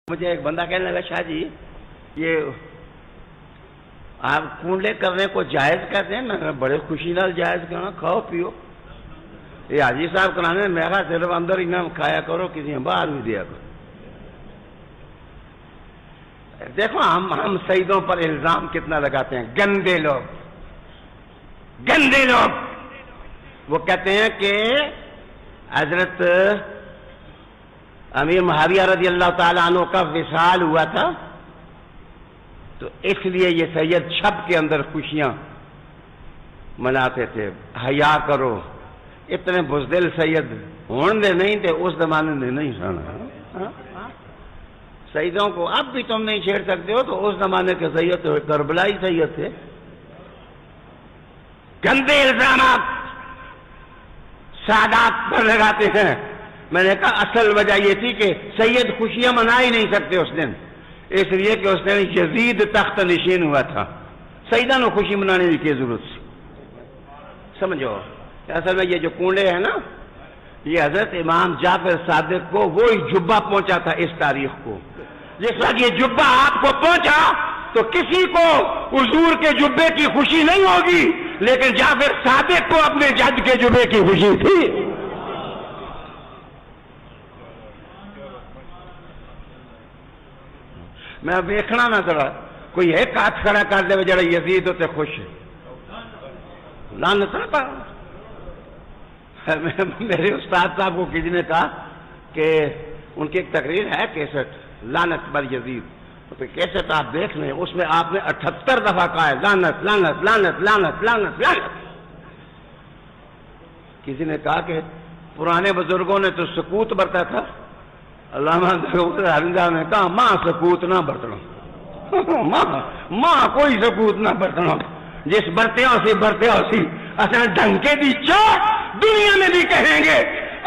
مجھے ایک بندہ کہنے لگا شاہ جی یہ آپ کنڈے کرنے کو جائز کہتے ہیں؟ میں نے بڑے خوشی نال جائز کرنا، کھاؤ پیو، یہ حاجی صاحب کرانے میں کہا صرف اندر ہی نہ کھایا کرو، کسی باہر بھی دیا کرو۔ دیکھو ہم سیدوں پر الزام کتنا لگاتے ہیں، گندے لوگ گندے لوگ۔ وہ کہتے ہیں کہ حضرت امیر معاویہ رضی اللہ تعالیٰ عنہ کا وصال ہوا تھا، تو اس لیے یہ سید چھپ کے اندر خوشیاں مناتے تھے۔ حیا کرو، اتنے بزدل سید ہون دے نہیں تھے اس زمانے میں، نہیں سنا سیدوں کو اب بھی تم نہیں چھیڑ سکتے ہو، تو اس زمانے کے سید تو کربلائی سید تھے۔ گندے الزامات سادات پر لگاتے ہیں۔ میں نے کہا اصل وجہ یہ تھی کہ سید خوشیاں منا ہی نہیں سکتے اس دن، اس لیے کہ اس دن یزید تخت نشین ہوا تھا، سیدہ نے خوشی منانے کی ضرورت تھی۔ سمجھو اصل میں یہ جو کنڈے ہیں نا، یہ حضرت امام جعفر صادق کو وہی جبہ پہنچا تھا اس تاریخ کو۔ جس وقت یہ جبہ آپ کو پہنچا تو کسی کو حضور کے جبے کی خوشی نہیں ہوگی، لیکن جعفر صادق کو اپنے جد کے جبے کی خوشی تھی۔ میں دیکھنا نہ ذرا کوئی ایک ہاتھ کھڑا کر دے جڑا یزید ہوتے خوش ہے، لعنت نہ۔ میرے استاد صاحب کو کسی نے کہا کہ ان کی ایک تقریر ہے کیسٹ، لعنت بر یزید، تو کیسٹ آپ دیکھ لیں، اس میں آپ نے 78 دفعہ کہا ہے لعنت لعنت لعنت لعنت لعنت لعنت۔ کسی نے کہا کہ پرانے بزرگوں نے تو سکوت برتا تھا، علامہ حریندہ نے کہا ماں سکوت نہ برتنا، ماں کوئی سکوت نہ برتنا، جس برتے ہو سی برتے ہو سی اصل ڈنکے دی چوٹ دنیا میں بھی کہیں گے۔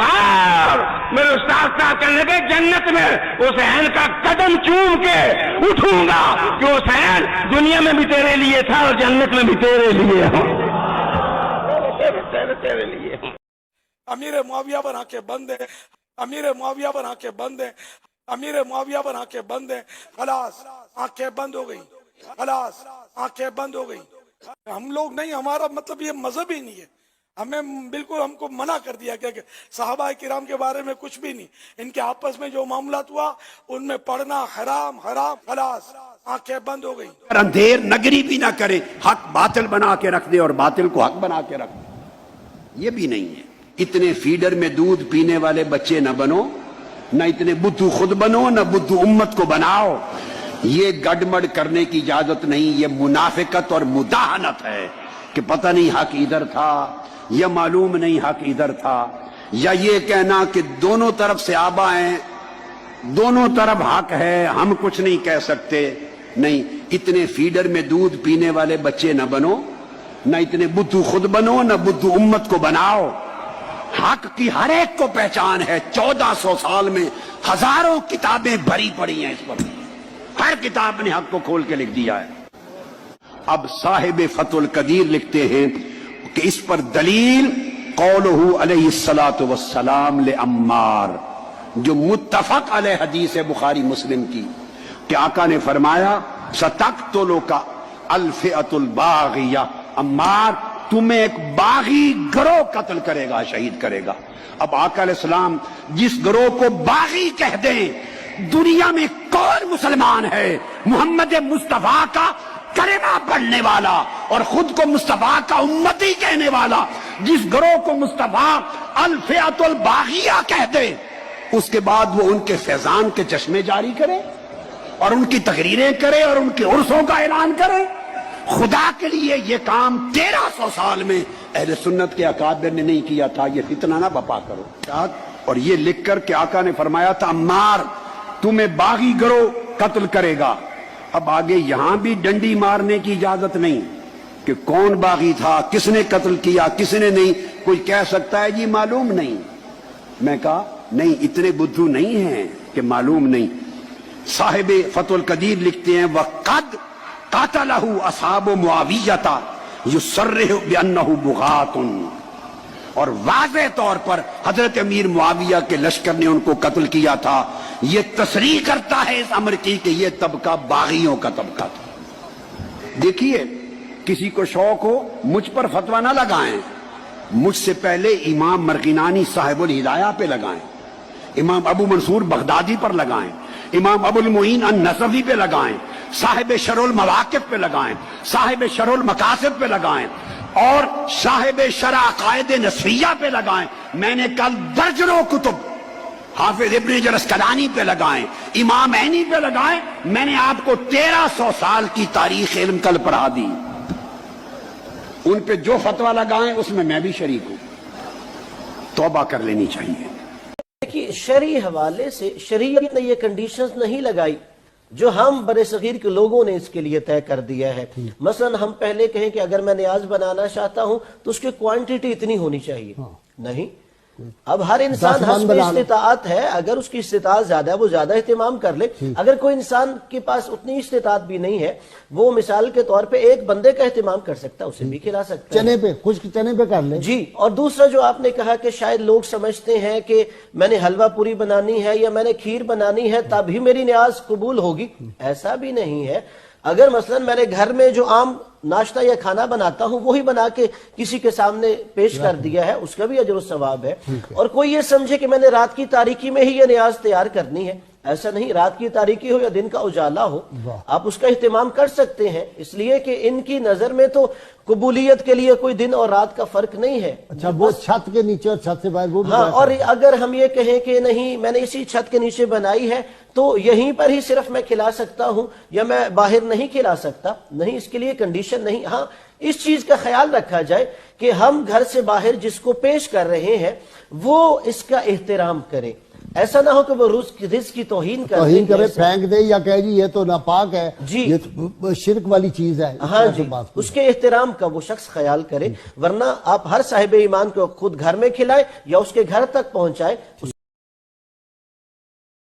اور میرے استاد صاحب کہنے لگے جنت میں حسین کا قدم چوم کے اٹھوں گا کہ حسین دنیا میں بھی تیرے لیے تھا اور جنت میں بھی تیرے لیے ہوں، تیرے لیے ہوں۔ امیر معاویہ پر آنکھیں بند ہیں، امیر معاویہ پر آنکھیں بند ہیں، امیر معاویہ پر آنکھیں بند ہیں، خلاص آنکھیں بند ہو گئی، خلاص آنکھیں بند ہو گئی۔ ہم لوگ نہیں، ہمارا مطلب یہ مذہب ہی نہیں ہے، ہمیں بالکل ہم کو منع کر دیا کہ صحابہ کرام کے بارے میں کچھ بھی نہیں، ان کے آپس میں جو معاملات ہوا ان میں پڑھنا حرام حرام، خلاص آنکھیں بند ہو گئی۔ اندھیر نگری بھی نہ کرے، حق باطل بنا کے رکھ دے اور باطل کو حق بنا کے رکھ دے، یہ بھی نہیں ہے۔ اتنے فیڈر میں دودھ پینے والے بچے نہ بنو، نہ اتنے بدھو خود بنو، نہ بدھو امت کو بناؤ۔ یہ گڑبڑ کرنے کی اجازت نہیں، یہ منافقت اور مداہنت ہے کہ پتہ نہیں حق ادھر تھا یا معلوم نہیں حق ادھر تھا، یا یہ کہنا کہ دونوں طرف سے آبا ہیں، دونوں طرف حق ہے، ہم کچھ نہیں کہہ سکتے۔ نہیں، اتنے فیڈر میں دودھ پینے والے بچے نہ بنو، نہ اتنے بدھو خود بنو، نہ بدھو امت کو بناؤ۔ حق کی ہر ایک کو پہچان ہے، 1400 سال میں ہزاروں کتابیں بھری پڑی ہیں اس پر، ہر کتاب نے حق کو کھول کے لکھ دیا ہے۔ اب صاحب فتح القدیر لکھتے ہیں کہ اس پر دلیل قولہ علیہ الصلاۃ والسلام لعمار، جو متفق علیہ حدیث ہے بخاری مسلم کی، کہ آقا نے فرمایا ستقتلک الفئۃ الباغیہ، عمار تمہیں ایک باغی گروہ قتل کرے گا، شہید کرے گا۔ اب آقا علیہ السلام جس گروہ کو باغی کہہ دیں، دنیا میں کون مسلمان ہے محمد مصطفیٰ کا کلمہ پڑھنے والا اور خود کو مصطفیٰ کا امتی کہنے والا، جس گروہ کو مصطفیٰ الفئۃ الباغیہ کہہ دے، اس کے بعد وہ ان کے فیضان کے چشمے جاری کرے اور ان کی تقریریں کرے اور ان کے عرسوں کا اعلان کرے؟ خدا کے لیے یہ کام 1300 سال میں اہل سنت کے اکابر نے نہیں کیا تھا، یہ فتنہ نہ بپا کرو۔ اور یہ لکھ کر کہ آقا نے فرمایا تھا عمار تمہیں باغی گروہ قتل کرے گا۔ اب آگے یہاں بھی ڈنڈی مارنے کی اجازت نہیں کہ کون باغی تھا، کس نے قتل کیا، کس نے نہیں۔ کوئی کہہ سکتا ہے جی معلوم نہیں، میں کہا نہیں، اتنے بدھو نہیں ہیں کہ معلوم نہیں۔ صاحب فتح القدیر لکھتے ہیں وَقَدْ قَتَلَهُ أَصْحَابُ مُعَاوِيَّةَ يُصَرِّحُ بِأَنَّهُ بُغَاةٌ، اور واضح طور پر حضرت امیر معاویہ کے لشکر نے ان کو قتل کیا تھا، یہ تصریح کرتا ہے اس امر کی کہ یہ طبقہ باغیوں کا طبقہ تھا. دیکھیے کسی کو شوق ہو مجھ پر فتویٰ نہ لگائیں, مجھ سے پہلے امام مرغینانی صاحب الہدایہ پہ لگائیں, امام ابو منصور بغدادی پر لگائیں, امام ابو المعین النصفی پہ لگائیں, صاحب شرح المواقف پہ لگائیں, صاحب شرح المقاصد پہ لگائیں, اور صاحب شرح عقائد نصفیہ پہ لگائیں. میں نے کل درجنوں کتب حافظ ابن جرسکلانی پہ لگائیں, امام عینی پہ لگائیں. میں نے آپ کو 1300 سال کی تاریخ علم کل پڑھا دی. ان پہ جو فتویٰ لگائیں اس میں میں بھی شریک ہوں. توبہ کر لینی چاہیے. دیکھیے شرعی حوالے سے شریعت نے یہ کنڈیشنز نہیں لگائی جو ہم برِ صغیر کے لوگوں نے اس کے لیے طے کر دیا ہے. مثلا ہم پہلے کہیں کہ اگر میں نیاز بنانا چاہتا ہوں تو اس کی کوانٹیٹی اتنی ہونی چاہیے. نہیں, اب ہر انسان حسب استطاعت ہے, اگر اس کی استطاعت زیادہ ہے وہ زیادہ اہتمام کر لے. اگر کوئی انسان کے پاس اتنی استطاعت بھی نہیں ہے, وہ مثال کے طور پہ ایک بندے کا اہتمام کر سکتا ہے, اسے بھی کھلا سکتا ہے, چنے پہ خشک چنے پہ کر لے. جی. اور دوسرا جو آپ نے کہا کہ شاید لوگ سمجھتے ہیں کہ میں نے حلوہ پوری بنانی ہے یا میں نے کھیر بنانی ہے تب ہی میری نیاز قبول ہوگی. ایسا بھی نہیں ہے. اگر مثلا میں نے گھر میں جو عام ناشتہ یا کھانا بناتا ہوں وہی بنا کے کسی کے سامنے پیش کر دیا ہے, اس کا بھی اجر و ثواب ہے. اور کوئی یہ سمجھے کہ میں نے رات کی تاریکی میں ہی یہ نیاز تیار کرنی ہے, ایسا نہیں. رات کی تاریکی ہو یا دن کا اجالا ہو, آپ اس کا اہتمام کر سکتے ہیں, اس لیے کہ ان کی نظر میں تو قبولیت کے لیے کوئی دن اور رات کا فرق نہیں ہے. اچھا وہ چھت کے نیچے اور چھت سے باہر وہ بھی ہاں, اور اگر ہم یہ کہیں کہ نہیں میں نے اسی چھت کے نیچے بنائی ہے تو یہیں پر ہی صرف میں کھلا سکتا ہوں یا میں باہر نہیں کھلا سکتا, نہیں, اس کے لیے کنڈیشن نہیں. ہاں اس چیز کا خیال رکھا جائے کہ ہم گھر سے باہر جس کو پیش کر رہے ہیں وہ اس کا احترام کریں. ایسا نہ ہو کہ وہ رزق کی توہین کرے, پھینک دے یا کہے جی یہ تو ناپاک ہے, جی یہ تو شرک والی چیز ہے. ہاں جی, اس کے احترام کا وہ شخص خیال کرے, ورنہ آپ ہر صاحب ایمان کو خود گھر میں کھلائے یا اس کے گھر تک پہنچائے.